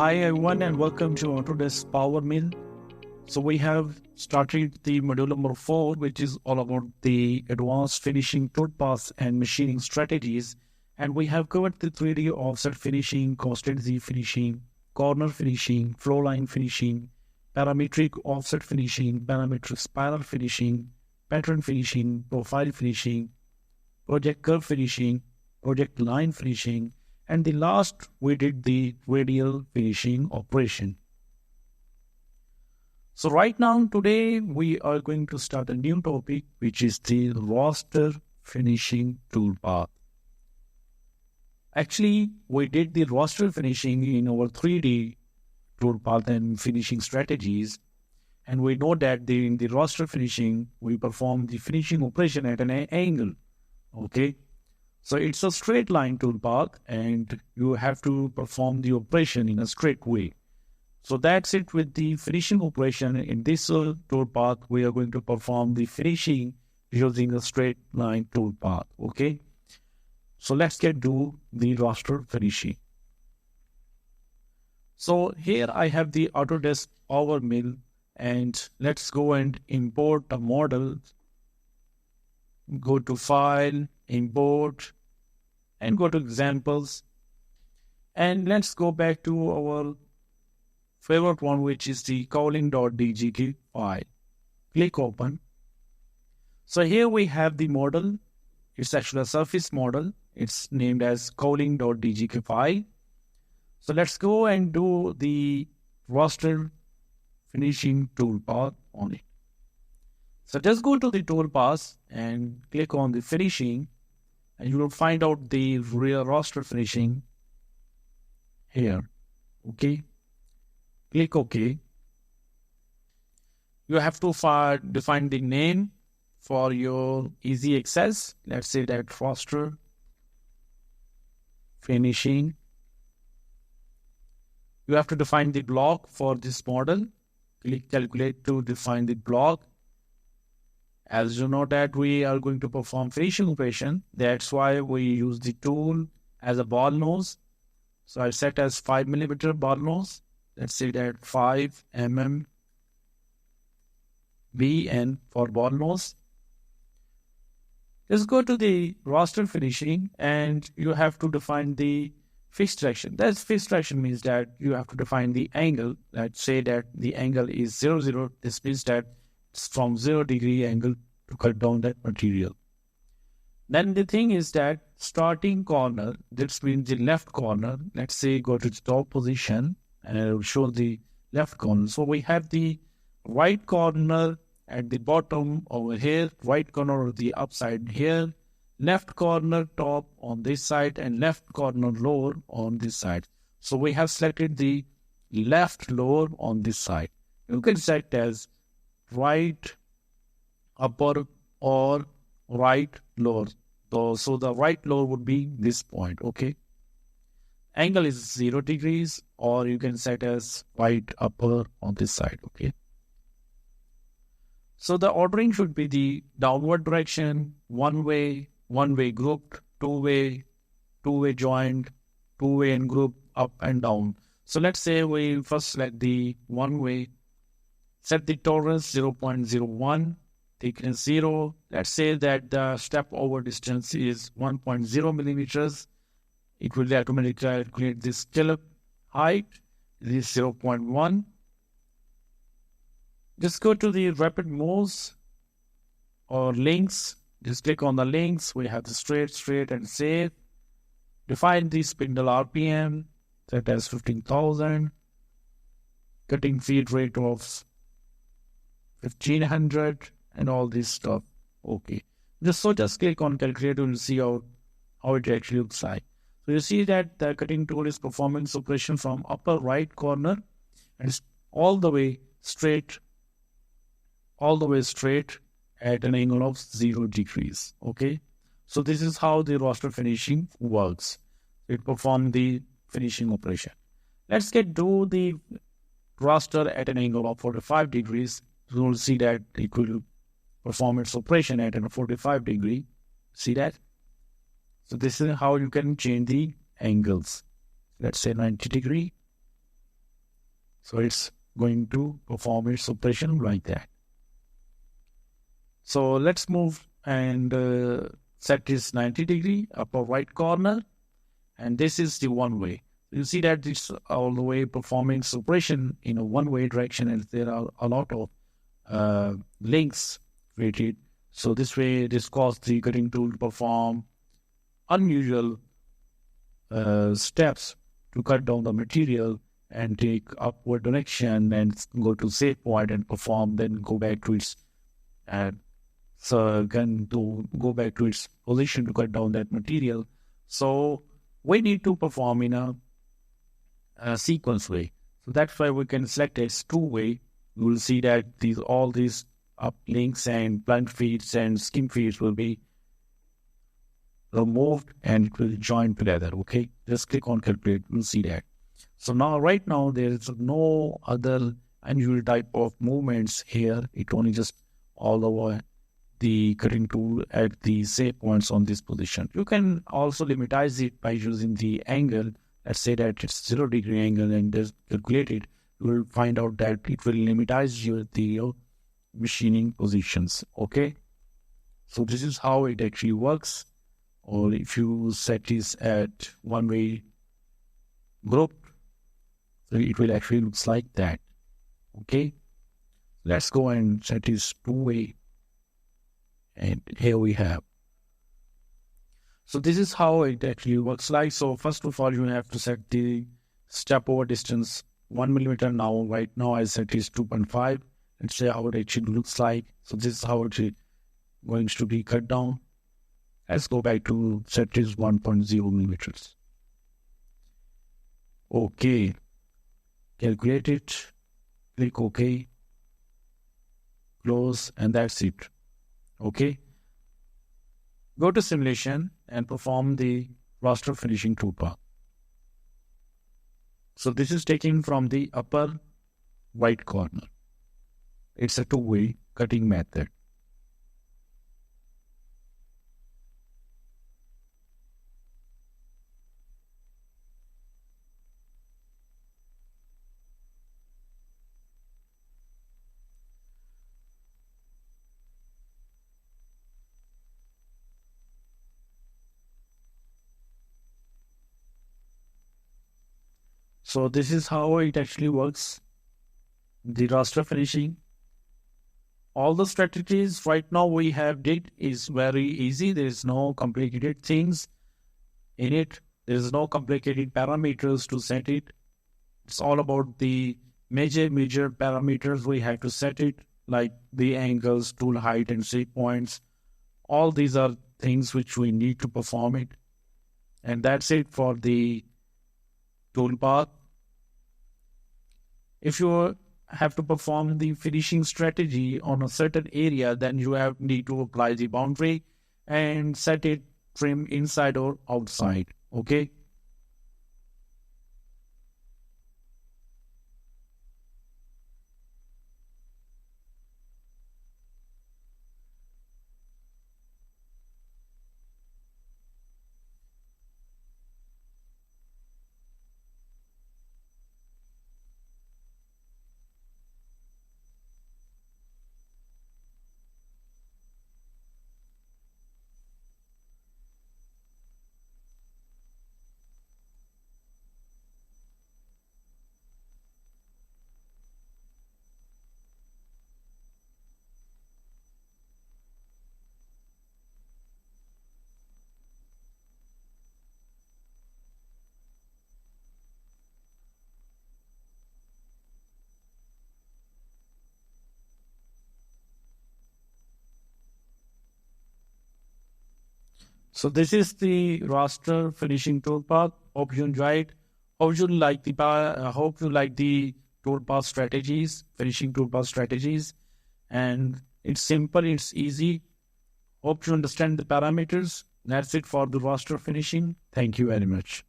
Hi everyone and welcome to Autodesk PowerMill. So we have started the module number 4, which is all about the advanced finishing toolpaths and machining strategies. And we have covered the 3D offset finishing, costed Z finishing, corner finishing, flow line finishing, parametric offset finishing, parametric spiral finishing, pattern finishing, profile finishing, project curve finishing, project line finishing, and the last we did the radial finishing operation. So right now today we are going to start a new topic, which is the raster finishing toolpath. Actually, we did the raster finishing in our 3D toolpath and finishing strategies, and we know that in the raster finishing we perform the finishing operation at an angle. Okay. So it's a straight line toolpath and you have to perform the operation in a straight way. So that's it with the finishing operation. In this toolpath, we are going to perform the finishing using a straight line toolpath. Okay. So let's get to the raster finishing. So here I have the Autodesk PowerMill and let's go and import a model. Go to File, Import, and go to Examples. And let's go back to our favorite one, which is the cowling.dgk file. Click Open. So here we have the model. It's actually a surface model. It's named as cowling.dgk file. So let's go and do the raster finishing toolpath on it. So just go to the toolpath and click on the finishing, and you will find out the real raster finishing here. Okay. Click OK. You have to define the name for your easy access. Let's say that raster finishing. You have to define the block for this model. Click Calculate to define the block. As you know that we are going to perform finishing operation, that's why we use the tool as a Ballnose. So I set as 5mm Ballnose. Let's say that 5mm BN for Ballnose. Just go to the raster finishing and you have to define the fixed direction. That fixed direction means that you have to define the angle. Let's say that the angle is 0, 0. This means that it's from 0 degree angle to cut down that material. Then the thing is that starting corner, this means the left corner. Let's say go to the top position and it will show the left corner. So we have the right corner at the bottom over here, right corner of the upside here, left corner top on this side, and left corner lower on this side. So we have selected the left lower on this side. You can set as right upper or right lower. So the right lower would be this point. Okay. Angle is 0 degrees, or you can set as right upper on this side. Okay. So the ordering should be the downward direction, one way grouped, two-way joined, two-way and group, up and down. So let's say we first select the one way, set the tolerance 0.01, thickness 0. Let's say that the step over distance is 1.0 millimeters. It will automatically calculate the scallop height. This is 0.1. Just go to the rapid moves or links. Just click on the links. We have the straight, and save. Define the spindle RPM, set as 15,000. Cutting feed rate of 1500 and all this stuff. Okay. Just click on calculate and see how it actually looks like. So you see that the cutting tool is performing this operation from upper right corner and it's all the way straight at an angle of 0 degrees. Okay. So this is how the raster finishing works. It performs the finishing operation. Let's get to the raster at an angle of 45 degrees. You will see that it will perform its operation at a 45 degree. See that? So this is how you can change the angles. Let's say 90 degree. So it's going to perform its operation like that. So let's move and set this 90-degree upper right corner. And this is the one way. You see that it's all the way performing its operation in a one-way direction, and there are a lot of links created. So this way, this causes the cutting tool to perform unusual steps to cut down the material and take upward direction and go to save point and perform, then go back to its again to go back to its position to cut down that material. So we need to perform in a sequence way. So that's why we can select as two-way. You will see that all these up links and blunt feeds and skim feeds will be removed and it will join together. Okay, just click on calculate. You'll see that. So now, right now, there is no other unusual type of movements here. It only just all over the cutting tool at the save points on this position. You can also limitize it by using the angle. Let's say that it's 0-degree angle and just calculate it. You will find out that it will limitize your machining positions. Okay, so this is how it actually works. Or if you set this at one-way group, so it will actually looks like that. Okay, let's go and set this two-way, and here we have. So this is how it actually works like. So first of all, you have to set the step over distance 1 millimeter. Now, right now I set is 2.5. Let's see how it actually looks like. So this is how it is going to be cut down. Let's go back to set is 1.0 millimeters. Okay, calculate it, click OK, close, and that's it. Okay, go to simulation and perform the raster finishing toolpath. So this is taken from the upper right corner. It's a two-way cutting method. So this is how it actually works, the raster finishing. All the strategies right now we have did is very easy. There is no complicated things in it. There is no complicated parameters to set it. It's all about the major parameters we have to set it, like the angles, tool height, and save points. All these are things which we need to perform it. And that's it for the toolpath. If you have to perform the finishing strategy on a certain area, then you need to apply the boundary and set it trim inside or outside. Okay. So this is the raster finishing toolpath. Hope you enjoyed. Hope you like the toolpath strategies, finishing toolpath strategies, and it's simple. It's easy. Hope you understand the parameters. That's it for the raster finishing. Thank you very much.